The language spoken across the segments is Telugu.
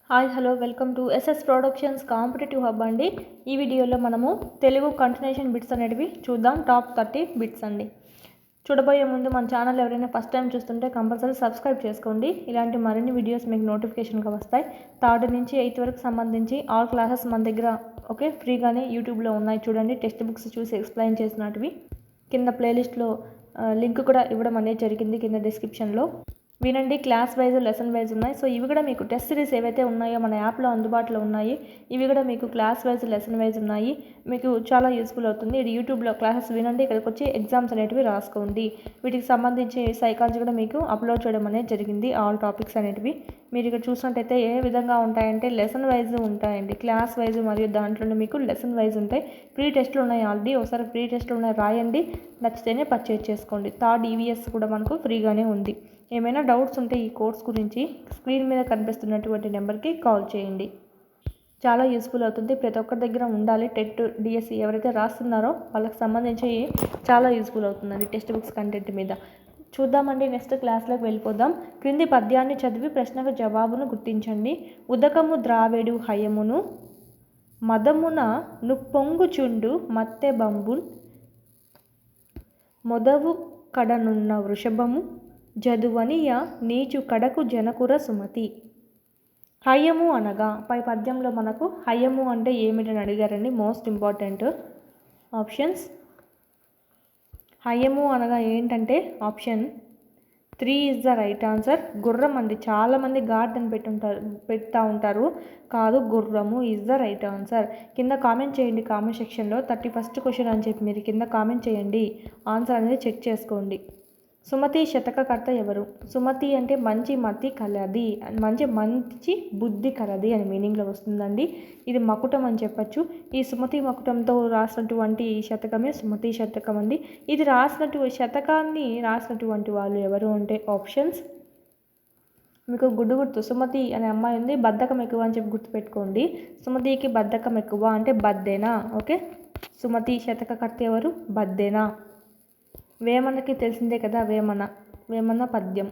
Hi hello welcome to SS productions competitive hub అండి. ఈ వీడియోలో మనము తెలుగు కంటిన్యూషన్ బిట్స్ అనేటివి చూద్దాం. టాప్ 30 బిట్స్ అండి. చూడబోయే ముందు మన ఛానల్ ఎవరైనా ఫస్ట్ టైం చూస్తుంటే కంపల్సరీ సబ్స్క్రైబ్ చేసుకోండి. ఇలాంటి మరిన్ని వీడియోస్ మీకు నోటిఫికేషన్గా వస్తాయి. 3rd నుంచి 8th వరకు సంబంధించి ఆల్ క్లాసెస్ మన దగ్గర ఫ్రీగానే యూట్యూబ్లో ఉన్నాయి. చూడండి, టెక్స్ట్ బుక్స్ చూసి ఎక్స్ప్లెయిన్ చేసినటివి. కింద ప్లేలిస్ట్లో లింక్ కూడా ఇవ్వడం అనేది జరిగింది కింద డిస్క్రిప్షన్లో. వినండి, క్లాస్ వైజ్ లెసన్ వైజ్ ఉన్నాయి. సో ఇవి కూడా మీకు టెస్ట్ సిరీస్ ఏవైతే ఉన్నాయో మన యాప్లో అందుబాటులో ఉన్నాయి. ఇవి కూడా మీకు క్లాస్ వైజ్ లెసన్ వైజ్ ఉన్నాయి. మీకు చాలా యూస్ఫుల్ అవుతుంది. ఇది యూట్యూబ్లో క్లాసెస్ వినండి, ఇక్కడికి వచ్చి ఎగ్జామ్స్ అనేటివి రాసుకోండి. వీటికి సంబంధించి సైకాలజీ కూడా మీకు అప్లోడ్ చేయడం అనేది జరిగింది. ఆల్ టాపిక్స్ అనేటివి మీరు ఇక్కడ చూసినట్టయితే ఏ విధంగా ఉంటాయంటే లెసన్ వైజ్ ఉంటాయండి, క్లాస్ వైజ్ మరియు దాంట్లోనే మీకు లెసన్ వైజ్ ఉంటాయి. ప్రీ టెస్ట్లు ఉన్నాయి ఆల్రెడీ. ఒకసారి ప్రీ టెస్ట్లు ఉన్నాయి, రాయండి, నచ్చితేనే పర్చేజ్ చేసుకోండి. 3rd EVS కూడా మనకు ఫ్రీగానే ఉంది. ఏమైనా డౌట్స్ ఉంటే ఈ కోర్స్ గురించి స్క్రీన్ మీద కనిపిస్తున్నటువంటి నెంబర్కి కాల్ చేయండి. చాలా యూస్ఫుల్ అవుతుంది. ప్రతి ఒక్కరి దగ్గర ఉండాలి. టెట్ డిఎస్సి ఎవరైతే రాస్తున్నారో వాళ్ళకి సంబంధించి చాలా యూస్ఫుల్ అవుతుందండి టెక్స్ట్ బుక్స్ కంటెంట్ మీద. చూద్దామండి, నెక్స్ట్ క్లాస్లోకి వెళ్ళిపోదాం. క్రింది పద్యాన్ని చదివి ప్రశ్నకు జవాబును గుర్తించండి. ఉదకము ద్రావెడు హయమును మదమున నుప్పొంగుచుండు మత్తె బంబున్ మొదవు కడనున్న వృషభము జదువనియ నీచు కడకు జనకుర సుమతి. హయము అనగా, పై పద్యంలో మనకు హయము అంటే ఏమిటని అడిగారండి. Most important options. హయము అనగా ఏంటంటే option 3 is the right answer. గుర్రం అండి. చాలామంది గార్డ్ అని పెడతా ఉంటారు, కాదు, గుర్రము ఈజ్ ద రైట్ ఆన్సర్. కింద కామెంట్ చేయండి కామెంట్ సెక్షన్లో 31st క్వశ్చన్ అని చెప్పి మీరు కింద కామెంట్ చేయండి. ఆన్సర్ అనేది చెక్ చేసుకోండి. సుమతి శతకకర్త ఎవరు? సుమతి అంటే మంచి మతి కలది, మంచి బుద్ధి కలది అని మీనింగ్లో వస్తుందండి. ఇది మకుటం అని చెప్పచ్చు. ఈ సుమతి మకుటంతో రాసినటువంటి శతకమే సుమతి శతకం అండి. ఇది శతకాన్ని రాసినటువంటి వాళ్ళు ఎవరు అంటే ఆప్షన్స్. మీకు గుర్తు, సుమతి అనే అమ్మాయి ఉంది, బద్ధకం ఎక్కువ అని చెప్పి గుర్తుపెట్టుకోండి. సుమతికి బద్ధకం ఎక్కువ అంటే బద్దెనా. సుమతి శతకకర్త ఎవరు? బద్దెనా. వేమనకి తెలిసిందే కదా, వేమన పద్యం.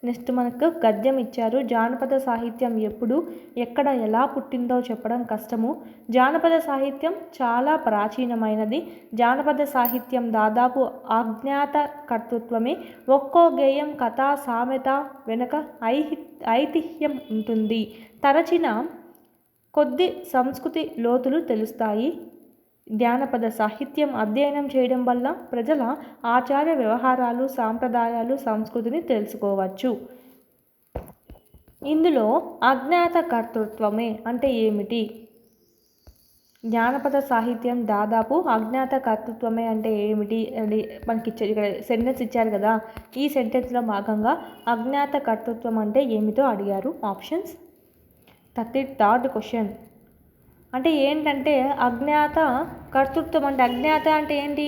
నెక్స్ట్ మనకు గద్యం ఇచ్చారు. జానపద సాహిత్యం ఎప్పుడు, ఎక్కడ, ఎలా పుట్టిందో చెప్పడం కష్టము. జానపద సాహిత్యం చాలా ప్రాచీనమైనది. జానపద సాహిత్యం దాదాపు అజ్ఞాత కర్తృత్వమే. ఒక్కో గేయం, కథ, సామెత వెనుక ఐతిహ్యం ఉంటుంది. తరచిన కొద్ది సంస్కృతి లోతులు తెలుస్తాయి. జానపద సాహిత్యం అధ్యయనం చేయడం వల్ల ప్రజల ఆచార వ్యవహారాలు, సాంప్రదాయాలు, సంస్కృతిని తెలుసుకోవచ్చు. ఇందులో అజ్ఞాత కర్తృత్వమే అంటే ఏమిటి? జానపద సాహిత్యం దాదాపు అజ్ఞాత కర్తృత్వమే అంటే ఏమిటి అని మనకి ఇచ్చారు. ఇక్కడ సెంటెన్స్ ఇచ్చారు కదా, ఈ సెంటెన్స్లో భాగంగా అజ్ఞాత కర్తృత్వం అంటే ఏమిటో అడిగారు. ఆప్షన్స్. 33rd క్వశ్చన్ అంటే ఏంటంటే అజ్ఞాత కర్తృత్వం అంటే, అజ్ఞాత అంటే ఏంటి?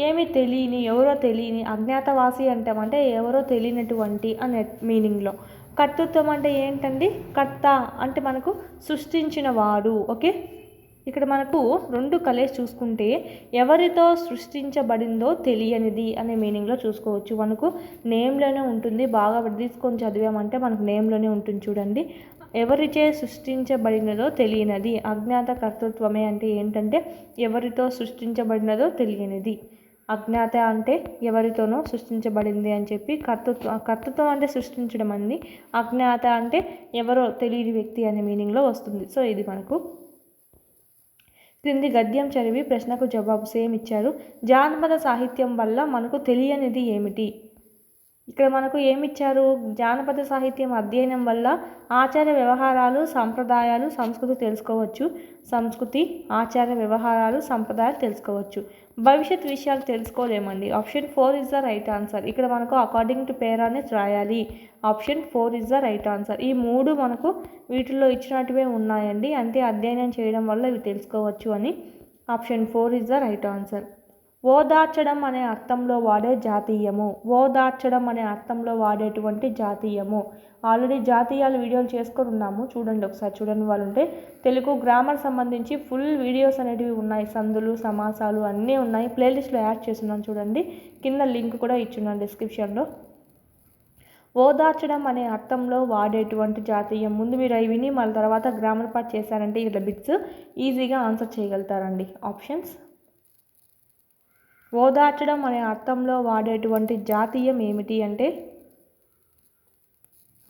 ఏమీ తెలియని, ఎవరో తెలియని, అజ్ఞాతవాసి అంటామంటే ఎవరో తెలియనటువంటి అనే మీనింగ్లో. కర్తృత్వం అంటే ఏంటండి? కర్త అంటే మనకు సృష్టించిన వాడు. ఇక్కడ మనకు 2 కలిసి చూసుకుంటే ఎవరితో సృష్టించబడిందో తెలియనిది అనే మీనింగ్లో చూసుకోవచ్చు. మనకు నేమ్లోనే ఉంటుంది. బాగా తీసుకొని చదివామంటే మనకు నేమ్లోనే ఉంటుంది. చూడండి, ఎవరిచే సృష్టించబడినదో తెలియనిది. అజ్ఞాత కర్తృత్వమే అంటే ఏంటంటే ఎవరితో సృష్టించబడినదో తెలియనిది. అజ్ఞాత అంటే ఎవరితోనో సృష్టించబడింది అని చెప్పి, కర్తృత్వం అంటే సృష్టించడం అండి. అజ్ఞాత అంటే ఎవరో తెలియని వ్యక్తి అనే మీనింగ్లో వస్తుంది. సో ఇది మనకు క్రింది గద్యం చదివి ప్రశ్నకు జవాబు సేమ్ ఇచ్చారు. జానపద సాహిత్యం వల్ల మనకు తెలియనిది ఏమిటి? ఇక్కడ మనకు ఏమిచ్చారు? జానపద సాహిత్యం అధ్యయనం వల్ల ఆచార వ్యవహారాలు, సంప్రదాయాలు, సంస్కృతి తెలుసుకోవచ్చు. సంస్కృతి, ఆచార వ్యవహారాలు, సంప్రదాయాలు తెలుసుకోవచ్చు. భవిష్యత్ విషయాలు తెలుసుకోలేమండి. Option 4 is the right answer. ఇక్కడ మనకు అకార్డింగ్ టు పేరానే రాయాలి. Option 4 is the right answer. ఈ 3 మనకు వీటిల్లో ఇచ్చినట్టువే ఉన్నాయండి. అంటే అధ్యయనం చేయడం వల్ల ఇవి తెలుసుకోవచ్చు అని. Option 4 is the right answer. ఓదార్చడం అనే అర్థంలో వాడే జాతీయము. ఓదార్చడం అనే అర్థంలో వాడేటువంటి జాతీయము. ఆల్రెడీ జాతీయాలు వీడియోలు చేసుకొని ఉన్నాము, చూడండి ఒకసారి. చూడండి వాళ్ళు ఉంటే తెలుగు గ్రామర్ సంబంధించి ఫుల్ వీడియోస్ అనేటివి ఉన్నాయి. సందులు, సమాసాలు అన్నీ ఉన్నాయి. ప్లేలిస్ట్లో యాడ్ చేస్తున్నాను చూడండి. కింద లింక్ కూడా ఇచ్చున్నాను డిస్క్రిప్షన్లో. ఓదార్చడం అనే అర్థంలో వాడేటువంటి జాతీయం. ముందు మీరు అవి విని మళ్ళీ తర్వాత గ్రామర్ పార్ట్ చేశారంటే ఇట్లా బిట్స్ ఈజీగా ఆన్సర్ చేయగలుగుతారండి. ఆప్షన్స్: ఓదార్చడం అనే అర్థంలో వాడేటువంటి జాతీయం ఏమిటి అంటే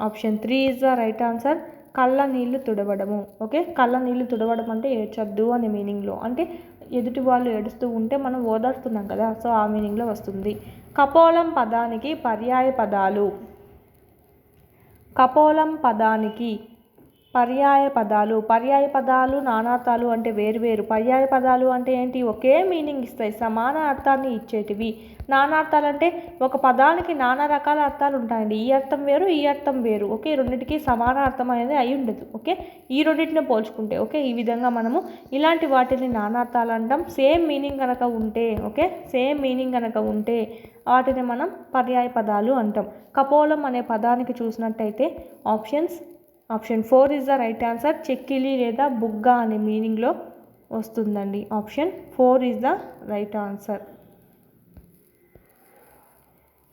option 3 is the right answer. కళ్ళ నీళ్లు తుడవడము. ఓకే, కళ్ళ నీళ్లు తుడవడం అంటే ఏడ్చొద్దు అనే మీనింగ్లో, అంటే ఎదుటి వాళ్ళు ఏడుస్తూ ఉంటే మనం ఓదార్స్తున్నాం కదా, సో ఆ మీనింగ్లో వస్తుంది. కపోలం పదానికి పర్యాయ పదాలు. కపోలం పదానికి పర్యాయ పదాలు నానార్థాలు అంటే వేరువేరు. పర్యాయ పదాలు అంటే ఏంటి? ఒకే మీనింగ్ ఇస్తాయి, సమాన అర్థాన్ని ఇచ్చేటివి. నానార్థాలు అంటే ఒక పదానికి నానా రకాల అర్థాలు ఉంటాయండి. ఈ అర్థం వేరు, ఈ అర్థం వేరు. ఓకే, రెండింటికి సమాన అర్థం అనేది అయి ఉండదు. ఓకే, ఈ రెండింటిని పోల్చుకుంటే. ఓకే, ఈ విధంగా మనము ఇలాంటి వాటిని నానార్థాలు అంటాం. సేమ్ మీనింగ్ కనుక ఉంటే, ఓకే, సేమ్ మీనింగ్ కనుక ఉంటే వాటిని మనం పర్యాయ పదాలు అంటాం. కపోలం అనే పదానికి చూసినట్టయితే option 4 is the right answer. చెక్కిలి లేదా బుగ్గ అనే మీనింగ్లో వస్తుందండి. Option 4 is the right answer.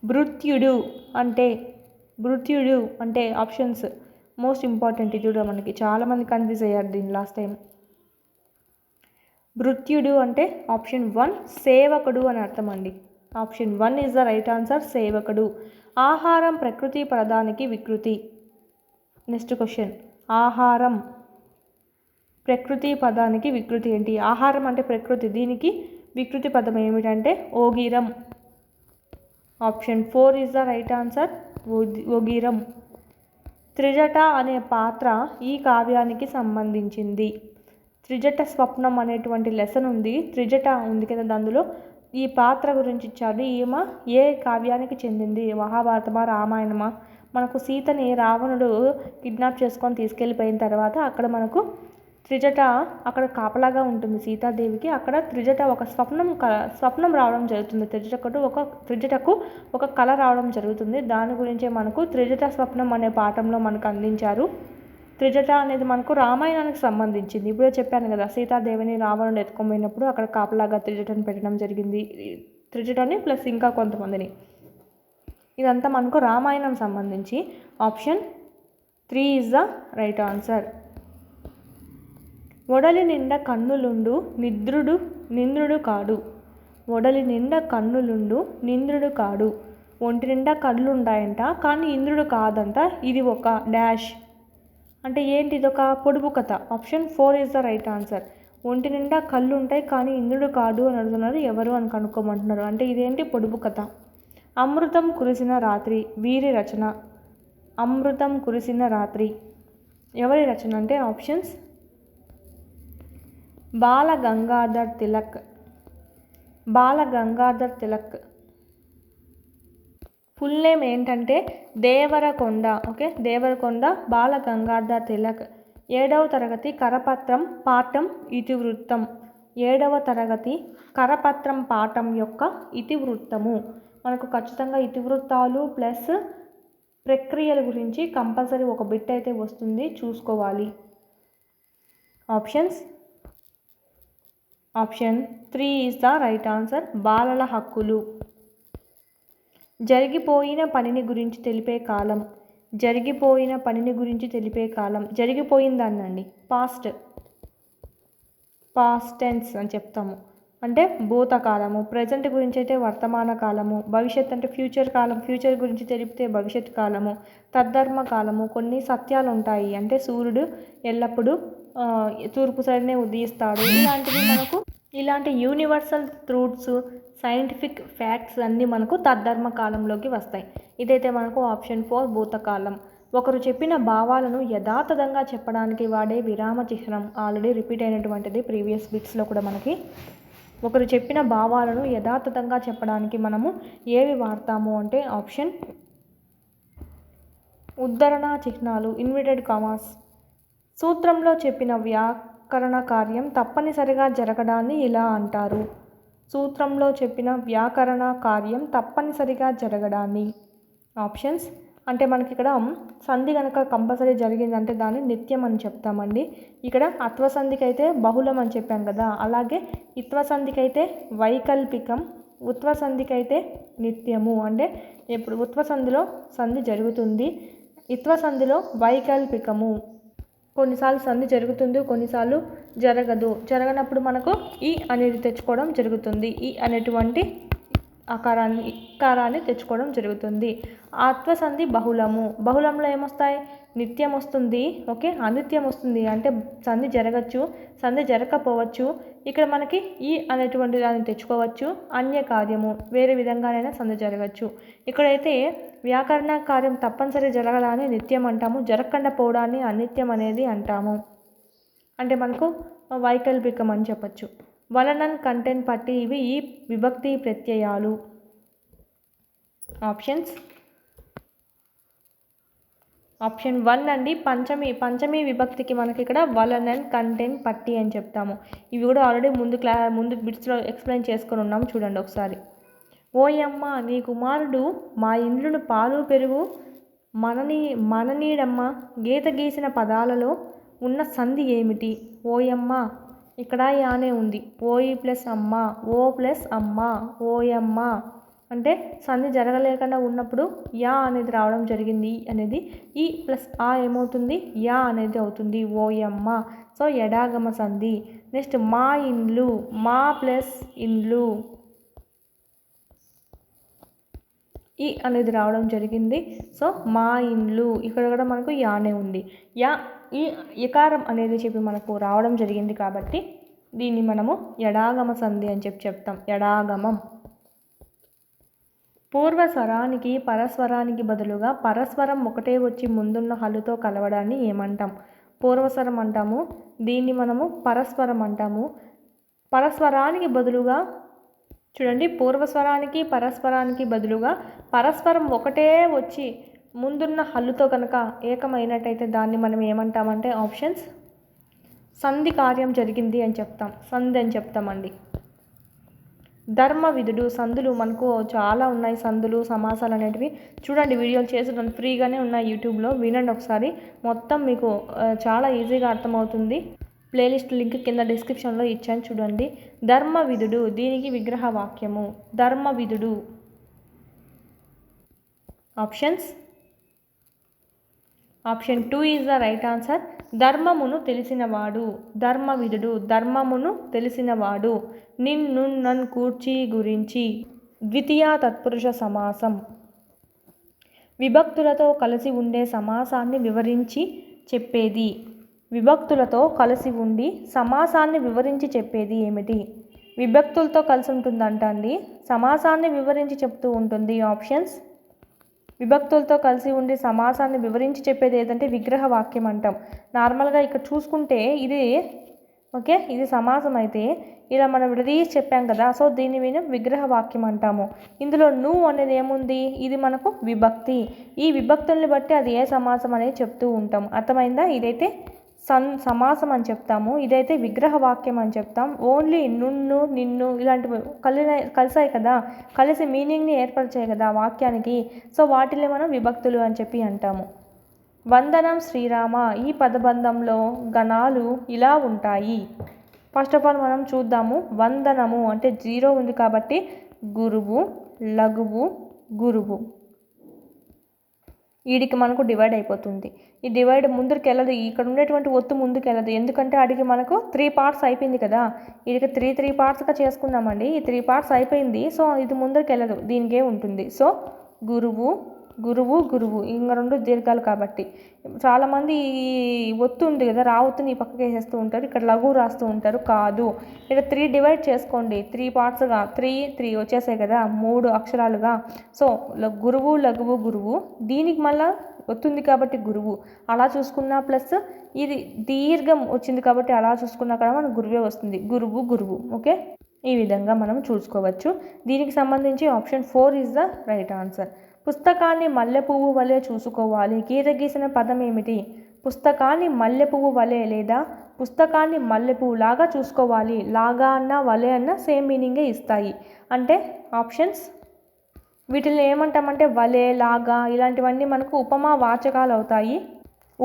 భృత్యుడు అంటే ఆప్షన్స్ మోస్ట్ ఇంపార్టెంట్. ఇది కూడా మనకి చాలామంది కన్ఫ్యూజ్ అయ్యారు దీన్ని లాస్ట్ టైం. భృత్యుడు అంటే ఆప్షన్ 1 సేవకుడు అని అర్థం అండి. Option 1 is the right answer, సేవకుడు. ఆహారం ప్రకృతి పదానికి వికృతి. నెక్స్ట్ క్వశ్చన్, ఆహారం ప్రకృతి పదానికి వికృతి ఏంటి? ఆహారం అంటే ప్రకృతి, దీనికి వికృతి పదం ఏమిటంటే ఓగిరం. Option 4 is the right answer, ఓగిరం. త్రిజట అనే పాత్ర ఈ కావ్యానికి సంబంధించింది. త్రిజట స్వప్నం అనేటువంటి లెసన్ ఉంది. త్రిజట ఉంది కదా, అందులో ఈ పాత్ర గురించి ఇచ్చాడు. ఈమె ఏ కావ్యానికి చెందింది? మహాభారతమా, రామాయణమా? మనకు సీతని రావణుడు కిడ్నాప్ చేసుకొని తీసుకెళ్ళిపోయిన తర్వాత అక్కడ మనకు త్రిజట అక్కడ కాపలాగా ఉంటుంది సీతాదేవికి. అక్కడ త్రిజట ఒక స్వప్నం రావడం జరుగుతుంది. త్రిజటకు ఒక కళ రావడం జరుగుతుంది. దాని గురించే మనకు త్రిజట స్వప్నం అనే పాఠంలో మనకు అందించారు. త్రిజట అనేది మనకు రామాయణానికి సంబంధించింది. ఇప్పుడే చెప్పాను కదా, సీతాదేవిని రావణుడు ఎత్తుకోపోయినప్పుడు అక్కడ కాపలాగా త్రిజటని పెట్టడం జరిగింది. త్రిజటని ప్లస్ ఇంకా కొంతమందిని. ఇదంతా మనకు రామాయణం సంబంధించి. Option 3 is the right answer. ఒడలి నిండా కన్నులుండు నింద్రుడు కాడు. ఒడలి నిండా కన్నులుండు నింద్రుడు కాడు. ఒంటి నిండా కళ్ళు ఉంటాయంట కానీ ఇంద్రుడు కాదంట. ఇది ఒక డాష్ అంటే ఏంటి? ఇదొక పొడుపు కథ. Option 4 is the right answer. ఒంటి నిండా కళ్ళు ఉంటాయి కానీ ఇంద్రుడు కాడు అని అడుగుతున్నారు. ఎవరు అని కనుక్కోమంటున్నారు. అంటే ఇదేంటి? పొడుపు కథ. అమృతం కురిసిన రాత్రి వీరి రచన. అమృతం కురిసిన రాత్రి ఎవరి రచన అంటే ఆప్షన్స్: బాల గంగాధర్ తిలక్. ఫుల్ నేమ్ ఏంటంటే దేవరకొండ. ఓకే, దేవరకొండ బాల గంగాధర్ తిలక్. 7వ తరగతి కరపత్రం పాఠం ఇతివృత్తం. 7వ తరగతి కరపత్రం పాఠం యొక్క ఇతివృత్తము. మనకు ఖచ్చితంగా ఇతివృత్తాలు ప్లస్ ప్రక్రియల గురించి కంపల్సరీ ఒక బిట్ అయితే వస్తుంది, చూసుకోవాలి. Option 3 is the right answer. బాలల హక్కులు. జరిగిపోయిన పనిని గురించి తెలిపే కాలం. జరిగిపోయిందాన్నండి పాస్ట్ టెన్స్ అని చెప్తాము. అంటే భూతకాలము. ప్రజెంట్ గురించి అయితే వర్తమాన కాలము. భవిష్యత్ అంటే ఫ్యూచర్ కాలం. ఫ్యూచర్ గురించి తెలిపితే భవిష్యత్ కాలము. తద్ధర్మ కాలము. కొన్ని సత్యాలు ఉంటాయి, అంటే సూర్యుడు ఎల్లప్పుడూ తూర్పు సైడ్నే ఉదయిస్తాడు. ఇలాంటి యూనివర్సల్ ట్రూత్స్, సైంటిఫిక్ ఫ్యాక్ట్స్ అన్నీ మనకు తద్ధర్మ కాలంలోకి వస్తాయి. ఇదైతే మనకు ఆప్షన్ 4 భూతకాలం. ఒకరు చెప్పిన భావాలను యథాతథంగా చెప్పడానికి వాడే విరామ చిహ్నం. ఆల్రెడీ రిపీట్ అయినటువంటిది ప్రీవియస్ బిట్స్లో కూడా మనకి. ఒకరు చెప్పిన భావాలను యథాతథంగా చెప్పడానికి మనము ఏవి వాడతాము అంటే ఆప్షన్: ఉద్ధరణ చిహ్నాలు, ఇన్వర్టెడ్ కామాస్. సూత్రంలో చెప్పిన వ్యాకరణ కార్యం తప్పనిసరిగా జరగడాన్ని ఇలా అంటారు. సూత్రంలో చెప్పిన వ్యాకరణ కార్యం తప్పనిసరిగా జరగడాన్ని. ఆప్షన్స్ అంటే మనకి ఇక్కడ సంధి కనుక కంపల్సరీ జరిగిందంటే దాన్ని నిత్యం అని చెప్తామండి. ఇక్కడ అత్వసంధికి అయితే బహుళం అని చెప్పాం కదా, అలాగే ఇత్వసంధికి అయితే వైకల్పికం, ఉత్వసంధికి అయితే నిత్యము. అంటే ఎప్పుడు ఉత్వ సంధిలో సంధి జరుగుతుంది. ఇత్వ సంధిలో వైకల్పికము. కొన్నిసార్లు సంధి జరుగుతుంది, కొన్నిసార్లు జరగదు. జరగనప్పుడు మనకు ఈ అనేది తెచ్చుకోవడం జరుగుతుంది. ఈ అనేటువంటి ఆకారాన్ని తెచ్చుకోవడం జరుగుతుంది. ఆత్వ సంధి బహుళము. బహుళంలో ఏమొస్తాయి? నిత్యం వస్తుంది, ఓకే, అనిత్యం వస్తుంది. అంటే సంధి జరగచ్చు, సంధి జరగకపోవచ్చు. ఇక్కడ మనకి ఈ అనేటువంటి దాన్ని తెచ్చుకోవచ్చు. అన్య కార్యము, వేరే విధంగానైనా సంధి జరగచ్చు. ఇక్కడైతే వ్యాకరణ కార్యం తప్పనిసరి జరగడాన్ని నిత్యం అంటాము, జరగకుండా పోవడాన్ని అనిత్యం అనేది అంటాము. అంటే మనకు వైకల్పికం అని చెప్పచ్చు. వలనన్, కంటెంట్, పట్టి ఇవి ఈ విభక్తి ప్రత్యయాలు. ఆప్షన్ 1 అండి. పంచమి విభక్తికి మనకి ఇక్కడ వలనన్, కంటెంట్, పట్టి అని చెప్తాము. ఇవి కూడా ఆల్రెడీ ముందు బిట్స్లో ఎక్స్ప్లెయిన్ చేసుకొని ఉన్నాము, చూడండి ఒకసారి. ఓయమ్మ నీ కుమారుడు మా ఇండ్లును పాలు పెరుగు మననీడమ్మ. గీత గీసిన పదాలలో ఉన్న సంధి ఏమిటి? ఓయమ్మ, ఇక్కడ యానే ఉంది. ఓయి ప్లస్ అమ్మ, ఓ ప్లస్ అమ్మ, ఓయమ్మ. అంటే సంధి జరగలేకుండా ఉన్నప్పుడు యా అనేది రావడం జరిగింది. అనేది ఈ ప్లస్ ఆ ఏమవుతుంది? యా అనేది అవుతుంది, ఓయమ్మ. సో ఎడాగమ సంధి. నెక్స్ట్ మా ఇండ్లు, మా ప్లస్ ఇండ్లు, ఈ అనేది రావడం జరిగింది. సో మా ఇండ్లు, ఇక్కడ కూడా మనకు యానే ఉంది. యా ఈ ఇకారం అనేది చెప్పి మనకు రావడం జరిగింది కాబట్టి దీన్ని మనము ఎడాగమ సంధి అని చెప్తాం. ఎడాగమం. పూర్వస్వరానికి పరస్వరానికి బదులుగా పరస్వరం ఒకటే వచ్చి ముందున్న హల్లుతో కలవడాన్ని ఏమంటాం? పూర్వస్వరం అంటాము. దీన్ని మనము పరస్వరం అంటాము. పరస్వరానికి బదులుగా చూడండి, పూర్వస్వరానికి పరస్పరానికి బదులుగా పరస్పరం ఒకటే వచ్చి ముందున్న హల్లుతో కనుక ఏకమైనట్టయితే దాన్ని మనం ఏమంటామంటే ఆప్షన్స్ సంధి కార్యం జరిగింది అని చెప్తాం, సంధి అని చెప్తామండి. ధర్మ విధుడు. సంధులు మనకు చాలా ఉన్నాయి, సంధులు సమాసాలు అనేటివి. చూడండి, వీడియోలు చేసి ఫ్రీగానే ఉన్నాయి యూట్యూబ్లో, వినండి ఒకసారి. మొత్తం మీకు చాలా ఈజీగా అర్థమవుతుంది. ప్లేలిస్ట్ లింక్ కింద డిస్క్రిప్షన్లో ఇచ్చాను, చూడండి. ధర్మ విధుడు, దీనికి విగ్రహ వాక్యము. ధర్మ విధుడు. Option 2 is the right answer. ధర్మమును తెలిసినవాడు. ధర్మ విధుడు, ధర్మమును తెలిసినవాడు. నిన్ను నన్ను కూర్చి గురించి. ద్వితీయ తత్పురుష సమాసం. విభక్తులతో కలిసి ఉండే సమాసాన్ని వివరించి చెప్పేది. విభక్తులతో కలిసి ఉండి సమాసాన్ని వివరించి చెప్పేది ఏమిటి? విభక్తులతో కలిసి ఉంటుందంట అండి, సమాసాన్ని వివరించి చెప్తూ ఉంటుంది. ఆప్షన్స్ విభక్తులతో కలిసి ఉండి సమాసాన్ని వివరించి చెప్పేది ఏదంటే విగ్రహ వాక్యం అంటాం. నార్మల్గా ఇక్కడ చూసుకుంటే ఇది ఓకే, ఇది సమాసం అయితే ఇలా మనం విడదీసి చెప్పాం కదా, సో దీన్ని మేము విగ్రహ వాక్యం అంటాము. ఇందులో నువ్వు అనేది ఏముంది? ఇది మనకు విభక్తి. ఈ విభక్తుల్ని బట్టి అది ఏ సమాసం అనేది చెప్తూ ఉంటాం. అర్థమైందా? ఇదైతే సమాసం అని చెప్తాము, ఇదైతే విగ్రహ వాక్యం అని చెప్తాం. ఓన్లీ నున్ను నిన్ను ఇలాంటివి కలిసాయి కదా, కలిసి మీనింగ్ని ఏర్పరిచాయి కదా వాక్యానికి, సో వాటిని మనం విభక్తులు అని చెప్పి అంటాము. వందనం శ్రీరామ. ఈ పదబంధంలో గణాలు ఇలా ఉంటాయి. ఫస్ట్ ఆఫ్ ఆల్ మనం చూద్దాము. వందనము అంటే 0 ఉంది కాబట్టి గురువు, లఘువు, గురువు. వీడికి మనకు డివైడ్ అయిపోతుంది. ఈ డివైడ్ ముందుకు వెళ్ళదు, ఇక్కడ ఉండేటువంటి ఒత్తు ముందుకు వెళ్ళదు. ఎందుకంటే అడిగి మనకు 3 పార్ట్స్ అయిపోయింది కదా, వీడికి 3 పార్ట్స్గా చేసుకున్నామండి. ఈ 3 పార్ట్స్ అయిపోయింది, సో ఇది ముందుకు వెళ్ళదు, దీనికే ఉంటుంది. సో గురువు, గురువు, గురువు, ఇంకా 2 దీర్ఘాలు కాబట్టి. చాలామంది ఈ ఒత్తు ఉంది కదా, రా ఒత్తుని ఈ పక్కకి వేసేస్తూ ఉంటారు, ఇక్కడ లఘువు రాస్తూ ఉంటారు. కాదు, ఇక్కడ 3 డివైడ్ చేసుకోండి, 3 పార్ట్స్గా 3 వచ్చేసాయి కదా 3 అక్షరాలుగా. సో గురువు, లఘువు, గురువు. దీనికి మళ్ళీ ఒత్తుంది కాబట్టి గురువు అలా చూసుకున్నా, ప్లస్ ఇది దీర్ఘం వచ్చింది కాబట్టి అలా చూసుకున్నా కూడా మనకు గురువే వస్తుంది. గురువు, గురువు. ఓకే, ఈ విధంగా మనం చూసుకోవచ్చు. దీనికి సంబంధించి option 4 is the right answer. పుస్తకాన్ని మల్లెపువ్వు వలె చూసుకోవాలి. గీత గీసిన పదం ఏమిటి? పుస్తకాన్ని మల్లెపువ్వు వలె లేదా పుస్తకాన్ని మల్లెపువ్వు లాగా చూసుకోవాలి. లాగా అన్న వలె అన్న సేమ్ మీనింగే ఇస్తాయి. అంటే ఆప్షన్స్ వీటిని ఏమంటామంటే వలె, లాగా ఇలాంటివన్నీ మనకు ఉపమా వాచకాలు అవుతాయి.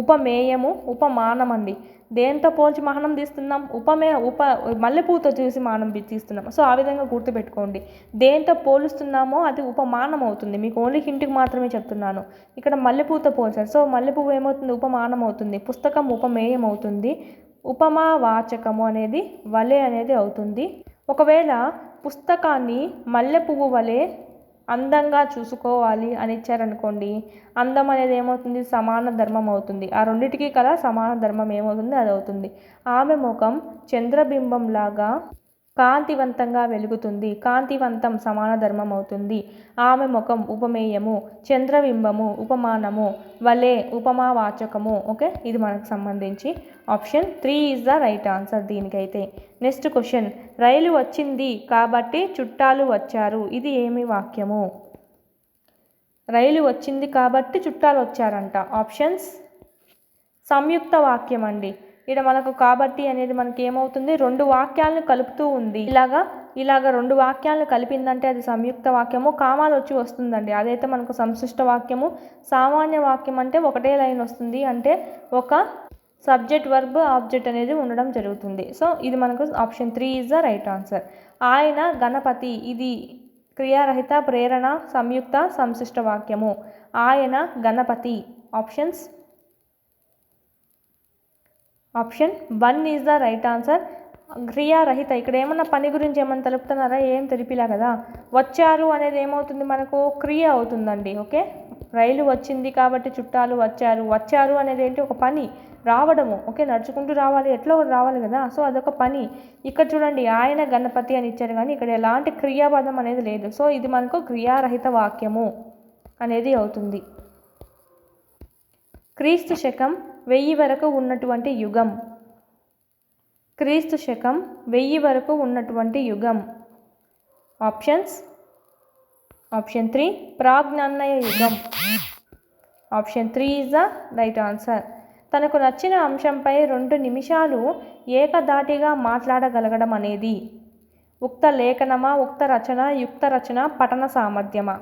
ఉపమేయము, ఉపమానం అండి. దేంతో పోల్చి మానం తీస్తున్నాం? మల్లెపూతో చూసి మానం తీస్తున్నాం. సో ఆ విధంగా గుర్తుపెట్టుకోండి. దేంతో పోలుస్తున్నామో అది ఉపమానం అవుతుంది. మీకు ఓన్లీ హింట్కి మాత్రమే చెప్తున్నాను. ఇక్కడ మల్లెపూతో పోల్చారు. సో మల్లెపువ్వు ఏమవుతుంది? ఉపమానం అవుతుంది. పుస్తకం ఉపమేయం అవుతుంది. ఉపమా వాచకము అనేది వలె అనేది అవుతుంది. ఒకవేళ పుస్తకాన్ని మల్లెపువ్వు వలె అందంగా చూసుకోవాలి అని ఇచ్చారనుకోండి, అందం అనేది ఏమవుతుంది? సమాన ధర్మం అవుతుంది. ఆ రెండిటికి కల సమాన ధర్మం ఏమవుతుంది? అది అవుతుంది. ఆమె ముఖం చంద్రబింబంలాగా కాంతివంతంగా వెలుగుతుంది. కాంతివంతం సమాన ధర్మం అవుతుంది. ఆమె ముఖం ఉపమేయము, చంద్రబింబము ఉపమానము, వలె ఉపమావాచకము. ఓకే, ఇది మనకు సంబంధించి option 3 is the right answer దీనికైతే. నెక్స్ట్ క్వశ్చన్, రైలు వచ్చింది కాబట్టి చుట్టాలు వచ్చారు. ఇది ఏమి వాక్యము? రైలు వచ్చింది కాబట్టి చుట్టాలు వచ్చారంట. ఆప్షన్స్ సంయుక్త వాక్యం అండి. ఇక్కడ మనకు కాబట్టి అనేది మనకి ఏమవుతుంది? 2 వాక్యాలను కలుపుతూ ఉంది. ఇలాగా 2 వాక్యాలను కలిపిందంటే అది సంయుక్త వాక్యము. కామాలు వచ్చి వస్తుందండి, అదైతే మనకు సంశిష్ట వాక్యము. సామాన్య వాక్యం అంటే ఒకటే లైన్ వస్తుంది, అంటే ఒక సబ్జెక్ట్ వర్బ్ ఆబ్జెక్ట్ అనేది ఉండడం జరుగుతుంది. సో ఇది మనకు option 3 is the right answer. ఆయన గణపతి, ఇది క్రియారహిత ప్రేరణ సంయుక్త సంశిష్ట వాక్యము. ఆయన Ganapati. Option 1 is the right answer. క్రియారహిత, ఇక్కడ ఏమన్నా పని గురించి ఏమన్నా తెలుపుతున్నారా? ఏం తెలిపిలా కదా. వచ్చారు అనేది ఏమవుతుంది? మనకు క్రియ అవుతుందండి. ఓకే, రైలు వచ్చింది కాబట్టి చుట్టాలు వచ్చారు. వచ్చారు అనేది ఏంటి? ఒక పని, రావడము. ఓకే, నడుచుకుంటూ రావాలి, ఎట్లా రావాలి కదా. సో అదొక పని. ఇక్కడ చూడండి, ఆయన గణపతి అని ఇచ్చారు కానీ ఇక్కడ ఎలాంటి క్రియాపదం అనేది లేదు. సో ఇది మనకు క్రియారహిత వాక్యము అనేది అవుతుంది. క్రీస్తు శకం 1000 వరకు ఉన్నటువంటి యుగం. క్రీస్తు శకం 1000 వరకు ఉన్నటువంటి యుగం. ఆప్షన్స్ ఆప్షన్ 3 ప్రాజ్ఞాన్వయ యుగం. Option 3 is the right answer. తనకు నచ్చిన అంశంపై 2 నిమిషాలు ఏకధాటిగా మాట్లాడగలగడం అనేది ఉక్త లేఖనమా, ఉక్త రచన, యుక్త రచన, పఠన సామర్థ్యమా?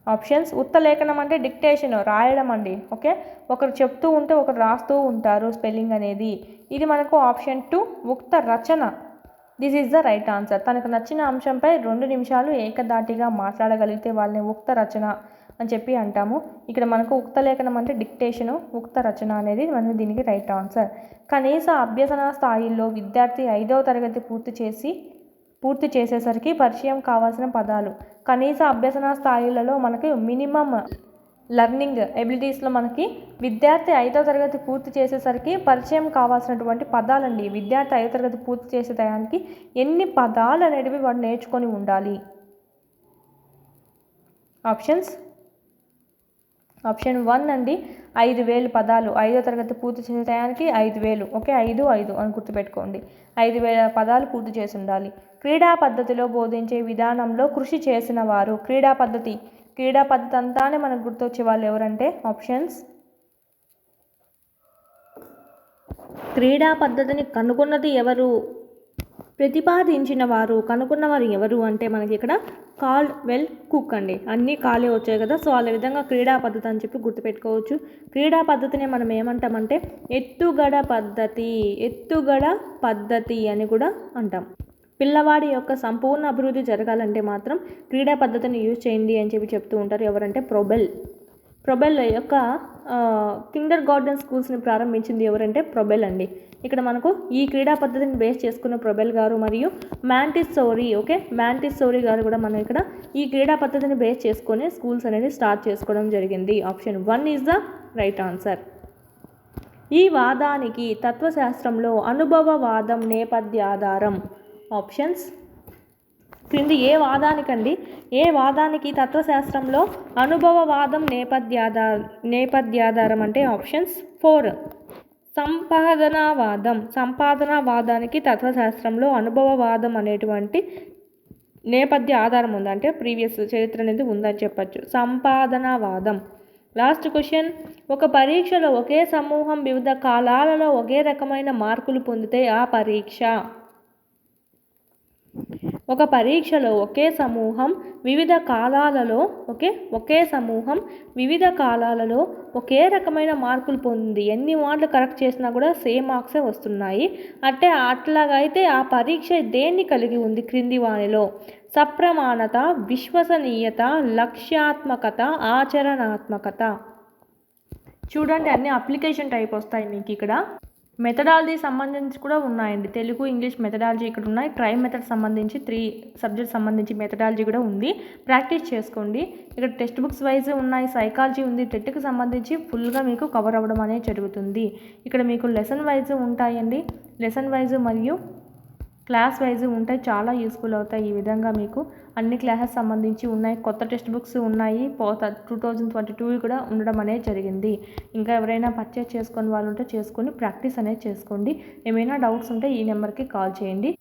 ఆప్షన్స్, ఉక్త లేఖనం అంటే డిక్టేషన్, రాయడం అండి. ఓకే, ఒకరు చెప్తూ ఉంటే ఒకరు రాస్తూ ఉంటారు స్పెల్లింగ్ అనేది. ఇది మనకు ఆప్షన్ 2 ఉక్త రచన. This is the right answer. తనకు నచ్చిన అంశంపై 2 నిమిషాలు ఏకధాటిగా మాట్లాడగలిగితే వాళ్ళని ఉక్త రచన అని చెప్పి అంటాము. ఇక్కడ మనకు ఉక్త లేఖనం అంటే డిక్టేషను, ఉక్త రచన అనేది మనకు దీనికి రైట్ ఆన్సర్. కనీస అభ్యసన స్థాయిల్లో విద్యార్థి 5వ తరగతి పూర్తి చేసేసరికి పరిచయం కావాల్సిన పదాలు. కనీస అభ్యసన స్థాయిలలో మనకి మినిమం లెర్నింగ్ ఎబిలిటీస్లో మనకి విద్యార్థి 5వ తరగతి పూర్తి చేసేసరికి పరిచయం కావాల్సినటువంటి పదాలండి. విద్యార్థి 5వ తరగతి పూర్తి చేసే టయానికి ఎన్ని పదాలు అనేటివి వాడు నేర్చుకొని ఉండాలి? ఆప్షన్ 1 అండి, 5000 పదాలు. 5వ తరగతి పూర్తి చేసే టయానికి 5000. ఓకే, 5 అని గుర్తుపెట్టుకోండి. 5000 పదాలు పూర్తి చేసి ఉండాలి. క్రీడా పద్ధతిలో బోధించే విధానంలో కృషి చేసిన వారు. క్రీడా పద్ధతి అంతానే మనకు గుర్తొచ్చే వాళ్ళు ఎవరంటే ఆప్షన్స్, క్రీడా పద్ధతిని కనుగొన్నది ఎవరు, ప్రతిపాదించిన వారు, కనుక్కున్నవారు ఎవరు అంటే మనకి ఇక్కడ కాల్డ్వెల్ కుక్ అండి. అన్నీ కాలే వచ్చాయి కదా. సో అదే విధంగా క్రీడా పద్ధతి అని చెప్పి గుర్తుపెట్టుకోవచ్చు. క్రీడా పద్ధతిని మనం ఏమంటామంటే ఎత్తుగడ పద్ధతి అని కూడా అంటాం. పిల్లవాడి యొక్క సంపూర్ణ అభివృద్ధి జరగాలంటే మాత్రం క్రీడా పద్ధతిని యూజ్ చేయండి అని చెప్పి చెప్తూ ఉంటారు. ఎవరంటే ప్రొబెల్ యొక్క కిండర్ గార్డెన్ స్కూల్స్ని ప్రారంభించింది ఎవరంటే ప్రొబెల్ అండి. ఇక్కడ మనకు ఈ క్రీడా పద్ధతిని బేస్ చేసుకున్న ప్రొబెల్ గారు మరియు మ్యాంటిస్సోరీ గారు కూడా మనం ఇక్కడ ఈ క్రీడా పద్ధతిని బేస్ చేసుకొని స్కూల్స్ అనేది స్టార్ట్ చేసుకోవడం జరిగింది. Option 1 is the right answer. ఈ వాదానికి తత్వశాస్త్రంలో అనుభవవాదం నేపథ్యాధారం. ఆప్షన్స్, క్రింది ఏ వాదానికి తత్వశాస్త్రంలో అనుభవవాదం నేపథ్యాధారం అంటే ఆప్షన్స్ 4 సంపాదనావాదానికి తత్వశాస్త్రంలో అనుభవవాదం అనేటువంటి నేపథ్య ఆధారం ఉంది, అంటే ప్రీవియస్ చరిత్ర అనేది ఉందని చెప్పచ్చు. సంపాదనావాదం. లాస్ట్ క్వశ్చన్, ఒక పరీక్షలో ఒకే సమూహం వివిధ కాలాలలో ఒకే రకమైన మార్కులు పొందితే ఆ పరీక్ష. ఒక పరీక్షలో ఒకే సమూహం వివిధ కాలాలలో ఒకే రకమైన మార్కులు పొందింది. ఎన్ని మార్కులు కరెక్ట్ చేసినా కూడా సేమ్ మార్క్సే వస్తున్నాయి. అట్లాగైతే ఆ పరీక్ష దేన్ని కలిగి ఉంది క్రింది వానిలో? సప్రమాణత, విశ్వసనీయత, లక్ష్యాత్మకత, ఆచరణాత్మకత. చూడండి, అన్ని అప్లికేషన్ టైప్ వస్తాయి మీకు ఇక్కడ. మెథడాలజీ సంబంధించి కూడా ఉన్నాయండి. తెలుగు, ఇంగ్లీష్ మెథడాలజీ ఇక్కడ ఉన్నాయి. ట్రైబ్ మెథడ్ సంబంధించి 3 సబ్జెక్ట్ సంబంధించి మెథడాలజీ కూడా ఉంది. ప్రాక్టీస్ చేసుకోండి. ఇక్కడ టెక్స్ట్ బుక్స్ వైజ్ ఉన్నాయి, సైకాలజీ ఉంది. టెట్కి సంబంధించి ఫుల్గా మీకు కవర్ అవ్వడం అనేది జరుగుతుంది. ఇక్కడ మీకు లెసన్ వైజ్ ఉంటాయండి. లెసన్ వైజ్ మరియు క్లాస్ వైజ్ ఉంటాయి. చాలా యూస్ఫుల్ అవుతాయి. ఈ విధంగా మీకు అన్ని క్లాసెస్ సంబంధించి ఉన్నాయి. కొత్త టెక్స్ట్ బుక్స్ ఉన్నాయి. 2022 కూడా ఉండడం అనేది జరిగింది. ఇంకా ఎవరైనా పర్చేస్ చేసుకుని వాళ్ళు ఉంటే చేసుకొని ప్రాక్టీస్ అనేది చేసుకోండి. ఏమైనా డౌట్స్ ఉంటే ఈ నెంబర్కి కాల్ చేయండి.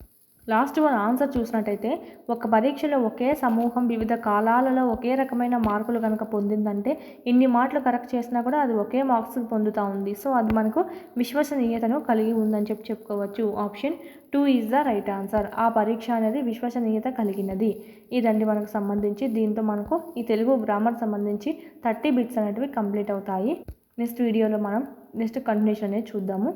లాస్ట్ వన్ ఆన్సర్ చూసినట్టయితే, ఒక పరీక్షలో ఒకే సమూహం వివిధ కాలాలలో ఒకే రకమైన మార్కులు కనుక పొందిందంటే ఇన్ని మార్కులు కరెక్ట్ చేసినా కూడా అది ఒకే మార్క్స్ పొందుతూ ఉంది. సో అది మనకు విశ్వసనీయతను కలిగి ఉందని చెప్పుకోవచ్చు. Option 2 is the right answer. ఆ పరీక్ష అనేది విశ్వసనీయత కలిగినది. ఇదండి మనకు సంబంధించి. దీంతో మనకు ఈ తెలుగు గ్రామర్ సంబంధించి 30 బిట్స్ అనేటివి కంప్లీట్ అవుతాయి. నెక్స్ట్ వీడియోలో మనం నెక్స్ట్ కంటిన్యూషన్ అనేది చూద్దాము.